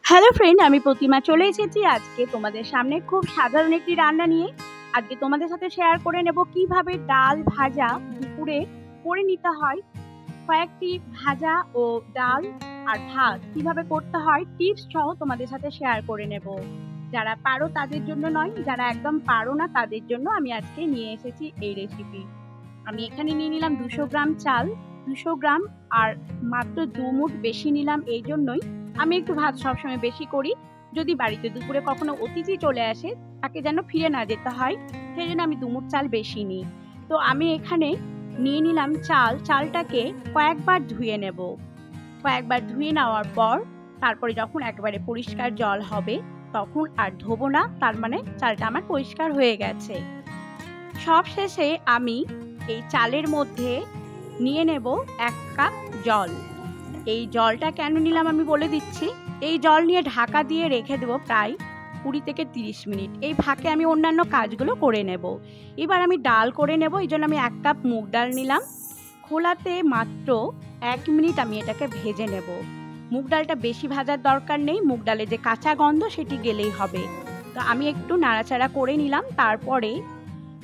Hello friend, আমি প্রতিমা চলে এসেছি আজকে তোমাদের সামনে খুব সাধারণ একটি রান্না নিয়ে। আজকে তোমাদের সাথে শেয়ার করে নেব কিভাবে ডাল ভাজা দুপুরে করে নিতে হয়। কয়েকটি ভাজা ও ডাল আর ভাত কিভাবে করতে হয় টিপস সহ তোমাদের সাথে শেয়ার করে নেব। যারা পারো তাদের জন্য নয়, যারা একদম পারো না তাদের জন্য আমি আজকে নিয়ে এসেছি এই রেসিপি। আমি এখানে নিয়ে নিলাম 200 গ্রাম চাল, 200 গ্রাম আর মাত্র 2 মুঠ বেশি নিলাম। এই জন্যই আমি একটু ভাত সবসময় বেশি করি, যদি বাড়িতে দুপুরে কখনো অতিথি চলে আসে তাকে যেন ফিরে না যেতে হয়, সেই জন্য আমি 2 মুঠ চাল বেশি নিই। তো আমি এখানে নিয়ে নিলাম চালটাকে কয়েকবার ধুয়ে নেব। কয়েকবার ধুয়ে নেওয়ার পর তারপরে যখন একেবারে পরিষ্কার জল হবে তখন আর ধোবো না, তার মানে চালটা আমার পরিষ্কার হয়ে গেছে। সব শেষে আমি এই চালের মধ্যে নিয়ে নেব 1 কাপ জল। এই জলটা কেন নিলাম আমি বলে দিচ্ছি। এই জল নিয়ে ঢাকা দিয়ে রেখে দেবো প্রায় 20 থেকে 30 মিনিট। এই ফাঁকে আমি অন্যান্য কাজগুলো করে নেব। এবার আমি ডাল করে নেব, এই জন্য আমি 1 কাপ মুগ ডাল নিলাম। খোলাতে মাত্র 1 মিনিট আমি এটাকে ভেজে নেব। মুগ ডালটা বেশি ভাজার দরকার নেই, মুগ ডালে যে কাঁচা গন্ধ সেটি গেলেই হবে। তো আমি একটু নাড়াচাড়া করে নিলাম, তারপরে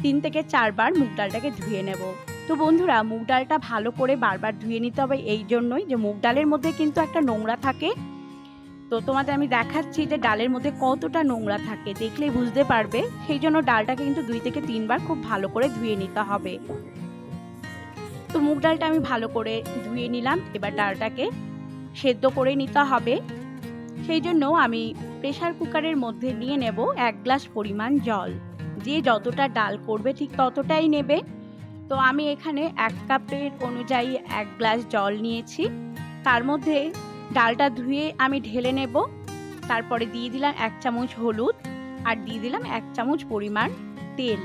3 থেকে 4 বার মুগ ডালটাকে ধুয়ে নেব। তো বন্ধুরা, মুগ ডালটা ভালো করে বারবার ধুয়ে নিতে হবে এই জন্যই যে মুগ ডালের মধ্যে কিন্তু একটা নোংরা থাকে। তো তোমাদের আমি দেখাচ্ছি যে ডালের মধ্যে কতটা নোংরা থাকে, দেখলেই বুঝতে পারবে। সেই জন্য ডালটাকে কিন্তু 2 থেকে 3 বার খুব ভালো করে ধুয়ে নিতে হবে। তো মুগ ডালটা আমি ভালো করে ধুয়ে নিলাম। এবার ডালটাকে সেদ্ধ করে নিতে হবে, সেই জন্য আমি প্রেসার কুকারের মধ্যে নিয়ে নেব 1 গ্লাস পরিমাণ জল। যে যতটা ডাল করবে ঠিক ততটাই নেবে। তো আমি এখানে 1 কাপের অনুযায়ী 1 গ্লাস জল নিয়েছি। তার মধ্যে ডালটা ধুয়ে আমি ঢেলে নেব। তারপরে দিয়ে দিলাম 1 চামচ হলুদ আর দিয়ে দিলাম 1 চামচ পরিমাণ তেল।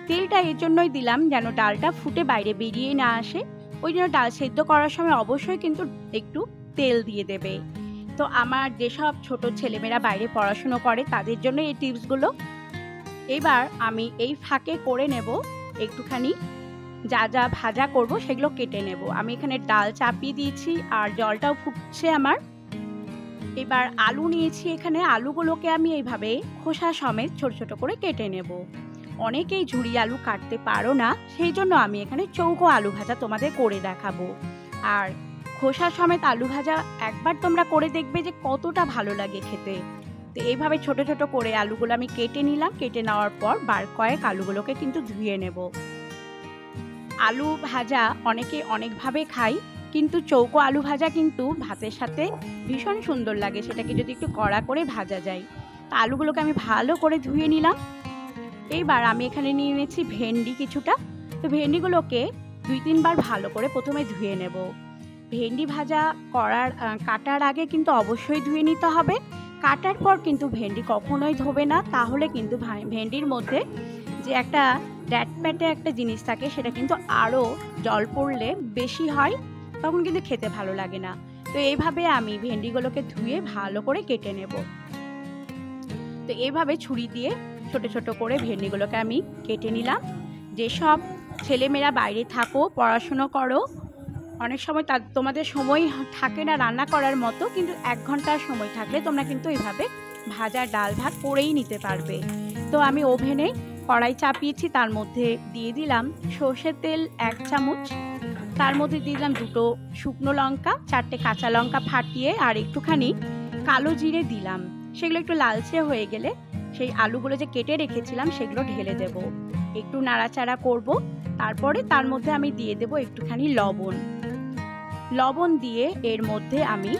তেলটা এর জন্যই দিলাম যেন ডালটা ফুটে বাইরে বেরিয়ে না আসে। ওই জন্য ডাল সেদ্ধ করার সময় অবশ্যই কিন্তু একটু তেল দিয়ে দেবে। তো আমার যেসব ছোট ছেলেমেয়েরা বাইরে পড়াশুনো করে তাদের জন্য এই টিপসগুলো। এবার আমি এই ফাঁকে করে নেব একটুখানি যা যা ভাজা করব সেগুলো কেটে নেব। আমি এখানে ডাল চাপিয়ে দিয়েছি আর জলটাও ফুটছে আমার। এবার আলু নিয়েছি, এখানে আলুগুলোকে আমি এইভাবে খোসা সমেত ছোট ছোট করে কেটে নেব। অনেকেই ঝুরি আলু কাটতে পারো না, সেই জন্য আমি এখানে চৌকো আলু ভাজা তোমাদের করে দেখাবো। আর খোসা সমেত আলু ভাজা একবার তোমরা করে দেখবে যে কতটা ভালো লাগে খেতে। তো এইভাবে ছোট ছোট করে আলুগুলো আমি কেটে নিলাম। কেটে নেওয়ার পর বার কয়েক আলুগুলোকে কিন্তু ধুয়ে নেব। আলু ভাজা অনেকে অনেকভাবে খায়, কিন্তু চৌকো আলু ভাজা কিন্তু ভাতের সাথে ভীষণ সুন্দর লাগে, সেটাকে যদি একটু কড়া করে ভাজা যায়। তো আলুগুলোকে আমি ভালো করে ধুয়ে নিলাম। এইবার আমি এখানে নিয়ে নিয়েছি ভেন্ডি কিছুটা। তো ভেন্ডিগুলোকে 2-3 বার ভালো করে প্রথমে ধুয়ে নেব। ভেন্ডি ভাজা কাটার আগে কিন্তু অবশ্যই ধুয়ে নিতে হবে। কাটার পর কিন্তু ভেন্ডি কখনোই ধোবে না, তাহলে কিন্তু ভেন্ডির মধ্যে যে একটা ড্যাটপ্যাটে একটা জিনিস থাকে সেটা কিন্তু আরও জল পড়লে বেশি হয়, তখন কিন্তু খেতে ভালো লাগে না। তো এইভাবে আমি ভেন্ডিগুলোকে ধুয়ে ভালো করে কেটে নেব। তো এইভাবে ছুরি দিয়ে ছোট ছোট করে ভেন্ডিগুলোকে আমি কেটে নিলাম। যেসব ছেলেমেয়েরা বাইরে থাকো, পড়াশুনো করো, অনেক সময় তোমাদের সময় থাকে না রান্না করার মতো, কিন্তু 1 ঘন্টার সময় থাকলে তোমরা কিন্তু এইভাবে ভাজা ডাল ভাত করেই নিতে পারবে। তো আমি ওভেনে কড়াই চাপিয়েছি, তার মধ্যে দিয়ে দিলাম সর্ষের তেল 1 চামচ। তার মধ্যে দিয়ে দিলাম 2টো শুকনো লঙ্কা, 4টে কাঁচা লঙ্কা ফাটিয়ে আর একটুখানি কালো জিরে দিলাম। সেগুলো একটু লালচে হয়ে গেলে সেই আলুগুলো যে কেটে রেখেছিলাম সেগুলো ঢেলে দেব। একটু নাড়াচাড়া করব। তারপরে তার মধ্যে আমি দিয়ে দেব একটুখানি লবণ দিয়ে এর মধ্যে আমি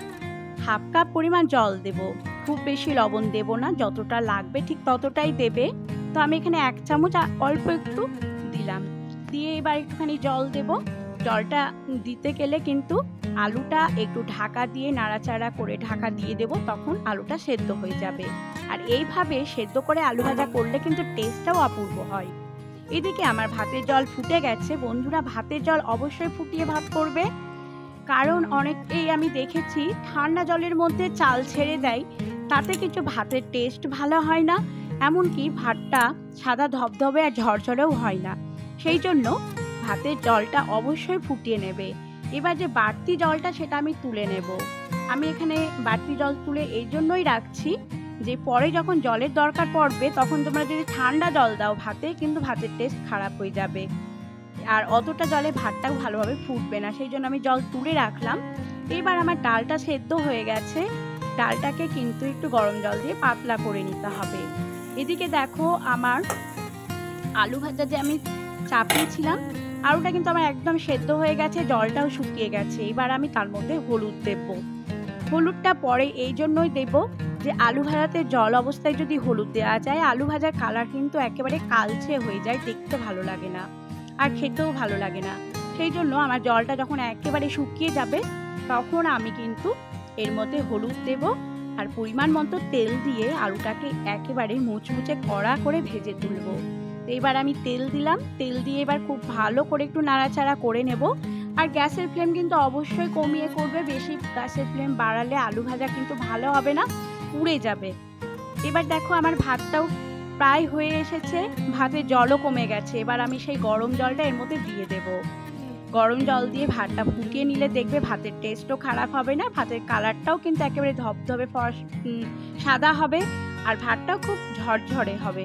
1/2 কাপ পরিমাণ জল দেব। খুব বেশি লবণ দেব না, যতটা লাগবে ঠিক ততটাই দেবে। তো আমি এখানে 1 চামচ অল্প একটু দিলাম। দিয়ে এবার একটুখানি জল দেব। জলটা দিতে গেলে কিন্তু আলুটা একটু ঢাকা দিয়ে নাড়াচাড়া করে ঢাকা দিয়ে দেব, তখন আলুটা সেদ্ধ হয়ে যাবে। আর এইভাবে সেদ্ধ করে আলু ভাজা করলে কিন্তু টেস্টটাও অপূর্ব হয়। এদিকে আমার ভাতের জল ফুটে গেছে। বন্ধুরা, ভাতের জল অবশ্যই ফুটিয়ে ভাত করবে, কারণ অনেকেই আমি দেখেছি ঠান্ডা জলের মধ্যে চাল ছেড়ে দেয়, তাতে কিছু ভাতের টেস্ট ভালো হয় না, এমনকি ভাতটা সাদা ধবধবে আর ঝরঝরেও হয় না। সেই জন্য ভাতের জলটা অবশ্যই ফুটিয়ে নেবে। এবার যে বাড়তি জলটা সেটা আমি তুলে নেব। আমি এখানে বাড়তি জল তুলে এই জন্যই রাখছি যে পরে যখন জলের দরকার পড়বে তখন তোমরা যদি ঠান্ডা জল দাও ভাতে, কিন্তু ভাতের টেস্ট খারাপ হয়ে যাবে আর অতটা জলে ভাতটাও ভালোভাবে ফুটবে না, সেই জন্য আমি জল তুলে রাখলাম। এবার আমার ডালটা সেদ্ধ হয়ে গেছে, ডালটাকে কিন্তু একটু গরম জল দিয়ে পাতলা করে নিতে হবে। এদিকে দেখো আমার আলু ভাজা যে আমি চাপিয়েছিলাম, আলুটা কিন্তু আমার একদম সেদ্ধ হয়ে গেছে, জলটাও শুকিয়ে গেছে। এবার আমি তার মধ্যে হলুদ দেব। হলুদটা পরে এই জন্যই দেব যে আলু ভাজাতে জল অবস্থায় যদি হলুদ দেওয়া যায়, আলু ভাজার কালার কিন্তু একেবারে কালচে হয়ে যায়, দেখতে ভালো লাগে না আর খেতেও ভালো লাগে না। সেই জন্য আমার জলটা যখন একেবারে শুকিয়ে যাবে তখন আমি কিন্তু এর মধ্যে হলুদ দেব আর পরিমাণ মতো তেল দিয়ে আলুটাকে একেবারে মুচমুচে কড়া করে ভেজে তুলব। এবার আমি তেল দিলাম, তেল দিয়ে এবার খুব ভালো করে একটু নাড়াচাড়া করে নেব। আর গ্যাসের ফ্লেম কিন্তু অবশ্যই কমিয়ে করবে, বেশি গ্যাসের ফ্লেম বাড়ালে আলু ভাজা কিন্তু ভালো হবে না, পুড়ে যাবে। এবার দেখো আমার ভাতটাও প্রায় হয়ে এসেছে, ভাতের জলও কমে গেছে। এবার আমি সেই গরম জলটা এর মধ্যে দিয়ে দেব। গরম জল দিয়ে ভাতটা ফুটিয়ে নিলে দেখবে ভাতের টেস্টও খারাপ হবে না, ভাতের কালারটাও কিন্তু একেবারে ধবধবে সাদা হবে আর ভাতটাও খুব ঝরঝরে হবে।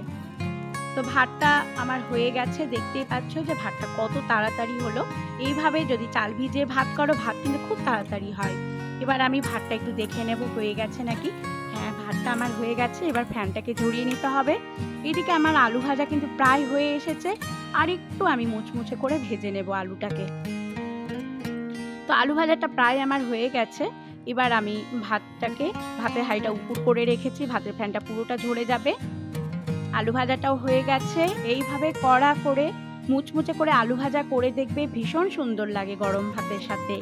তো ভাতটা আমার হয়ে গেছে, দেখতেই পাচ্ছ যে ভাতটা কত তাড়াতাড়ি হলো। এইভাবে যদি চাল ভিজিয়ে ভাত করো, ভাত কিন্তু খুব তাড়াতাড়ি হয়। এবার আমি ভাতটা একটু দেখে নেব হয়ে গেছে নাকি। হ্যাঁ, ভাতটা আমার হয়ে গেছে। এবার ফ্যানটাকে ঝরিয়ে নিতে হবে। এদিকে আমার আলু ভাজা কিন্তু প্রায় হয়ে এসেছে, আর একটু আমি মুচমুচে করে ভেজে নেব আলুটাকে। তো আলু ভাজাটা প্রায় আমার হয়ে গেছে। এবার আমি ভাতের হাঁড়িটা উপর করে রেখেছি, ভাতের ফ্যানটা পুরোটা ঝরে যাবে। আলু ভাজাটাও হয়ে গেছে। এইভাবে কড়া করে মুচমুচে করে আলু ভাজা করে দেখবে ভীষণ সুন্দর লাগে গরম ভাতের সাথে,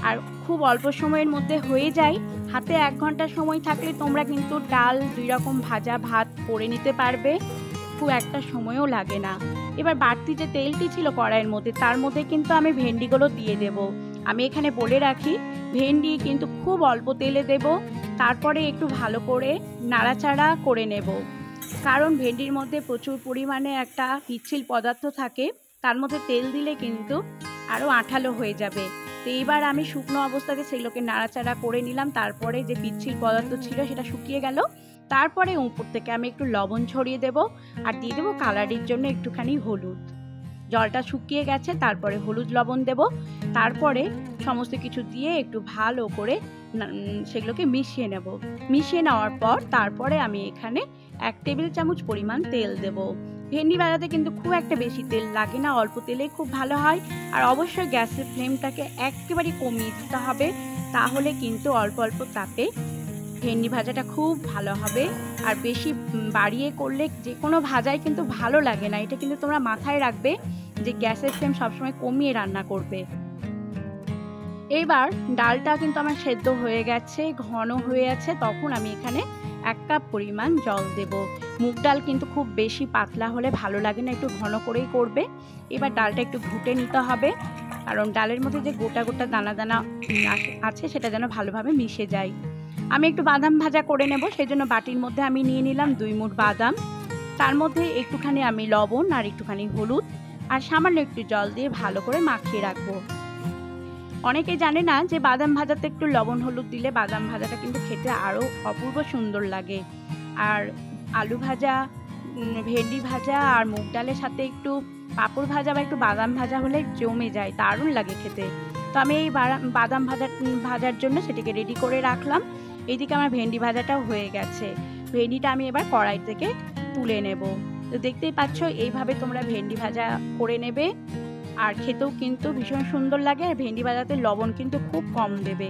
আর খুব অল্প সময়ের মধ্যে হয়ে যায়। হাতে 1 ঘন্টা সময় থাকলে তোমরা কিন্তু ডাল 2 রকম ভাজা ভাত করে নিতে পারবে, খুব একটা সময়ও লাগে না। এবার বাড়তি যে তেলটি ছিল কড়াইয়ের মধ্যে, তার মধ্যে কিন্তু আমি ভেন্ডিগুলো দিয়ে দেব। আমি এখানে বলে রাখি, ভেন্ডি কিন্তু খুব অল্প তেলে দেব, তারপরে একটু ভালো করে নাড়াচাড়া করে নেব। কারণ ভেন্ডির মধ্যে প্রচুর পরিমাণে একটা পিচ্ছিল পদার্থ থাকে, তার মধ্যে তেল দিলে কিন্তু আরও আঠালো হয়ে যাবে। তো এইবার আমি শুকনো অবস্থাতে সেগুলোকে নাড়াচাড়া করে নিলাম, তারপরে যে পিচ্ছিল পদার্থ ছিল সেটা শুকিয়ে গেল। তারপরে উপর থেকে আমি একটু লবণ ছড়িয়ে দেব আর দিয়ে দেবো কালারের জন্য একটুখানি হলুদ। জলটা শুকিয়ে গেছে, তারপরে হলুদ লবণ দেব, তারপরে সমস্ত কিছু দিয়ে একটু ভালো করে সেগুলোকে মিশিয়ে নেব। মিশিয়ে নেওয়ার পর তারপরে আমি এখানে 1 টেবিল চামচ পরিমাণ তেল দেব। ভেন্ডি ভাজাতে কিন্তু খুব একটা বেশি তেল লাগে না, অল্প তেলেই খুব ভালো হয়। আর অবশ্যই গ্যাসের ফ্লেমটাকে একেবারে কমিয়ে দিতে হবে, তাহলে কিন্তু অল্প অল্প তাপে ভেন্ডি ভাজাটা খুব ভালো হবে। আর বেশি বাড়িয়ে করলে যে কোনো ভাজাই কিন্তু ভালো লাগে না, এটা কিন্তু তোমরা মাথায় রাখবে যে গ্যাসের ফ্লেম সবসময় কমিয়ে রান্না করবে। এইবার ডালটা কিন্তু আমার সেদ্ধ হয়ে গেছে, ঘন হয়ে আছে, তখন আমি এখানে 1 কাপ পরিমাণ জল দেব। মুগ ডাল কিন্তু খুব বেশি পাতলা হলে ভালো লাগে না, একটু ঘন করেই করবে। এবার ডালটা একটু ঘুটে নিতে হবে, কারণ ডালের মধ্যে যে গোটা গোটা দানা দানা আছে সেটা যেন ভালোভাবে মিশে যায়। আমি একটু বাদাম ভাজা করে নেব, সেই জন্য বাটির মধ্যে আমি নিয়ে নিলাম 2 মুঠ বাদাম। তার মধ্যে একটুখানি আমি লবণ আর একটুখানি হলুদ আর সামান্য একটু জল দিয়ে ভালো করে মাখিয়ে রাখবো। অনেকে জানে না যে বাদাম ভাজাতে একটু লবণ হলুদ দিলে বাদাম ভাজাটা কিন্তু খেতে আরও অপূর্ব সুন্দর লাগে। আর আলু ভাজা, ভেন্ডি ভাজা আর মুগ ডালের সাথে একটু পাঁপড় ভাজা বা একটু বাদাম ভাজা হলে জমে যায়, দারুণ লাগে খেতে। তো আমি এই বাদাম ভাজার জন্য সেটিকে রেডি করে রাখলাম। এইদিকে আমার ভেন্ডি ভাজাটাও হয়ে গেছে। ভেন্ডিটা আমি এবার কড়াই থেকে তুলে নেব। তো দেখতেই পাচ্ছ, এইভাবে তোমরা ভেন্ডি ভাজা করে নেবে, আর খেতেও কিন্তু ভীষণ সুন্দর লাগে। আর ভেন্ডি ভাজাতে লবণ কিন্তু খুব কম দেবে।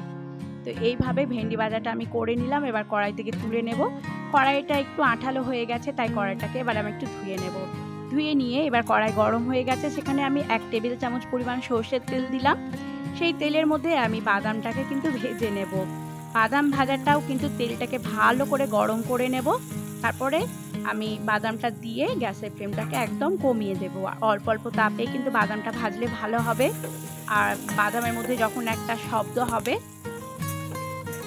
তো এইভাবে ভেন্ডি ভাজাটা আমি করে নিলাম, এবার কড়াই থেকে তুলে নেব। কড়াইটা একটু আঠালো হয়ে গেছে, তাই কড়াইটাকে এবার আমি একটু ধুয়ে নেব। ধুয়ে নিয়ে এবার কড়াই গরম হয়ে গেছে, সেখানে আমি 1 টেবিল চামচ পরিমাণ সর্ষের তেল দিলাম। সেই তেলের মধ্যে আমি বাদামটাকে কিন্তু ভেজে নেব। বাদাম ভাজাটাও কিন্তু তেলটাকে ভালো করে গরম করে নেব। তারপরে আমি বাদামটা দিয়ে গ্যাসের ফ্লেমটাকে একদম কমিয়ে দেব। অল্প অল্প তাপে কিন্তু বাদামটা ভাজলে ভালো হবে। আর বাদামের মধ্যে যখন একটা শব্দ হবে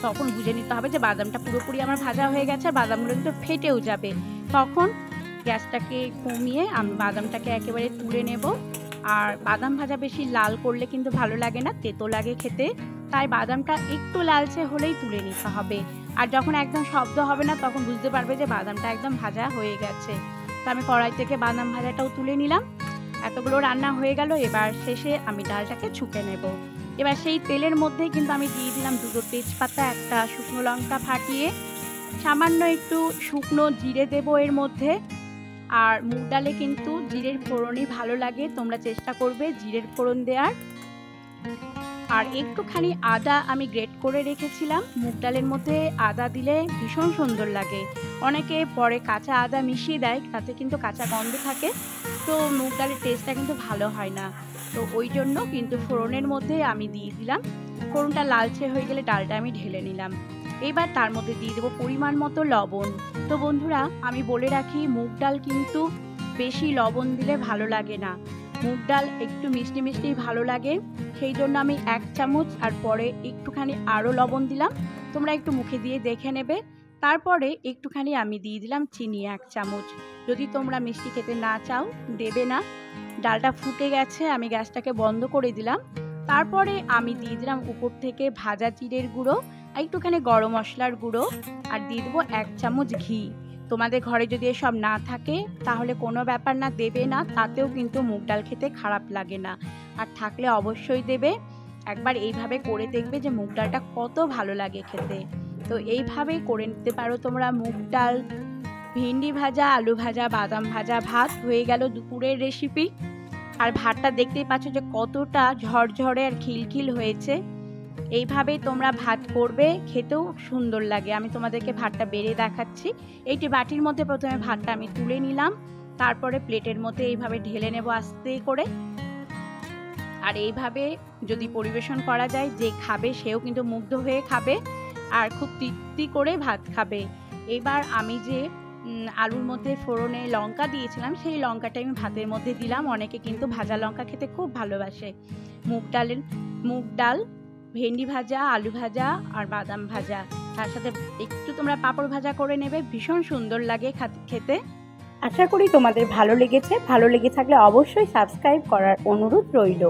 তখন বুঝে নিতে হবে যে বাদামটা পুরোপুরি আমার ভাজা হয়ে গেছে, বাদামগুলো কিন্তু ফেটেও যাবে। তখন গ্যাসটাকে কমিয়ে আমি বাদামটাকে একেবারে তুলে নেব। আর বাদাম ভাজা বেশি লাল করলে কিন্তু ভালো লাগে না, তেতো লাগে খেতে। তাই বাদামটা একটু লালচে হলেই তুলে নিতে হবে। আর যখন একদম শব্দ হবে না তখন বুঝতে পারবে যে বাদামটা একদম ভাজা হয়ে গেছে। তো আমি কড়াই থেকে বাদাম ভাজাটাও তুলে নিলাম। এতগুলো রান্না হয়ে গেল। এবার শেষে আমি ডালটাকে ছুঁকে নেব। এবার সেই তেলের মধ্যেই কিন্তু আমি দিয়ে দিলাম 2টো তেজপাতা, একটা শুকনো লঙ্কা ফাটিয়ে, সামান্য একটু শুকনো জিরে দেব এর মধ্যে। আর মুগ ডালে কিন্তু জিরের ফোড়নই ভালো লাগে, তোমরা চেষ্টা করবে জিরের ফোড়ন দেওয়ার। আর একটুখানি আদা আমি গ্রেট করে রেখেছিলাম। মুগ ডালের মধ্যে আদা দিলে ভীষণ সুন্দর লাগে। অনেকে পরে কাঁচা আদা মিশিয়ে দেয়, তাতে কিন্তু কাঁচা গন্ধ থাকে, তো মুগ ডালের টেস্টটা কিন্তু ভালো হয় না। তো ওই জন্য কিন্তু ফোড়নের মধ্যে আমি দিয়ে দিলাম। ফোড়নটা লালচে হয়ে গেলে ডালটা আমি ঢেলে নিলাম। এবার তার মধ্যে দিয়ে দেবো পরিমাণ মতো লবণ। তো বন্ধুরা, আমি বলে রাখি, মুগ ডাল কিন্তু বেশি লবণ দিলে ভালো লাগে না। মুগ ডাল একটু মিষ্টি মিষ্টিই ভালো লাগে, সেই জন্য আমি 1 চামচ আর পরে একটুখানি আরও লবণ দিলাম। তোমরা একটু মুখে দিয়ে দেখে নেবে। তারপরে একটুখানি আমি দিয়ে দিলাম চিনি 1 চামচ। যদি তোমরা মিষ্টি খেতে না চাও দেবে না। ডালটা ফুটে গেছে, আমি গ্যাসটাকে বন্ধ করে দিলাম। তারপরে আমি দিয়ে দিলাম উপর থেকে ভাজা জিরের গুঁড়ো, একটুখানি গরম মশলার গুঁড়ো, আর দিয়ে দেবো 1 চামচ ঘি। তোমাদের ঘরে যদি এসব না থাকে তাহলে কোনো ব্যাপার না, দেবে না, তাতেও কিন্তু মুগ ডাল খেতে খারাপ লাগে না। আর থাকলে অবশ্যই দেবে। একবার এইভাবে করে দেখবে যে মুগ ডালটা কত ভালো লাগে খেতে। তো এইভাবেই করে নিতে পারো তোমরা মুগ ডাল। ভেন্ডি ভাজা, আলু ভাজা, বাদাম ভাজা, ভাত হয়ে গেল দুপুরের রেসিপি। আর ভাতটা দেখতেই পাচ্ছ যে কতটা ঝরঝরে আর খিলখিল হয়েছে। এইভাবেই তোমরা ভাত করবে, খেতেও সুন্দর লাগে। আমি তোমাদেরকে ভাতটা বেড়ে দেখাচ্ছি। এইটি বাটির মধ্যে প্রথমে ভাতটা আমি তুলে নিলাম, তারপরে প্লেটের মধ্যে এইভাবে ঢেলে নেব আস্তে করে। আর এইভাবে যদি পরিবেশন করা যায়, যে খাবে সেও কিন্তু মুগ্ধ হয়ে খাবে আর খুব তৃপ্তি করে ভাত খাবে। এবার আমি যে আলুর মধ্যে ফোড়নে লঙ্কা দিয়েছিলাম, সেই লঙ্কাটা আমি ভাতের মধ্যে দিলাম। অনেকে কিন্তু ভাজা লঙ্কা খেতে খুব ভালোবাসে। মুগ ডাল, ভেন্ডি ভাজা, আলু ভাজা আর বাদাম ভাজা, তার সাথে একটু তোমরা পাঁপড় ভাজা করে নেবে, ভীষণ সুন্দর লাগে খেতে। আশা করি তোমাদের ভালো লেগেছে। ভালো লেগে থাকলে অবশ্যই সাবস্ক্রাইব করার অনুরোধ রইল।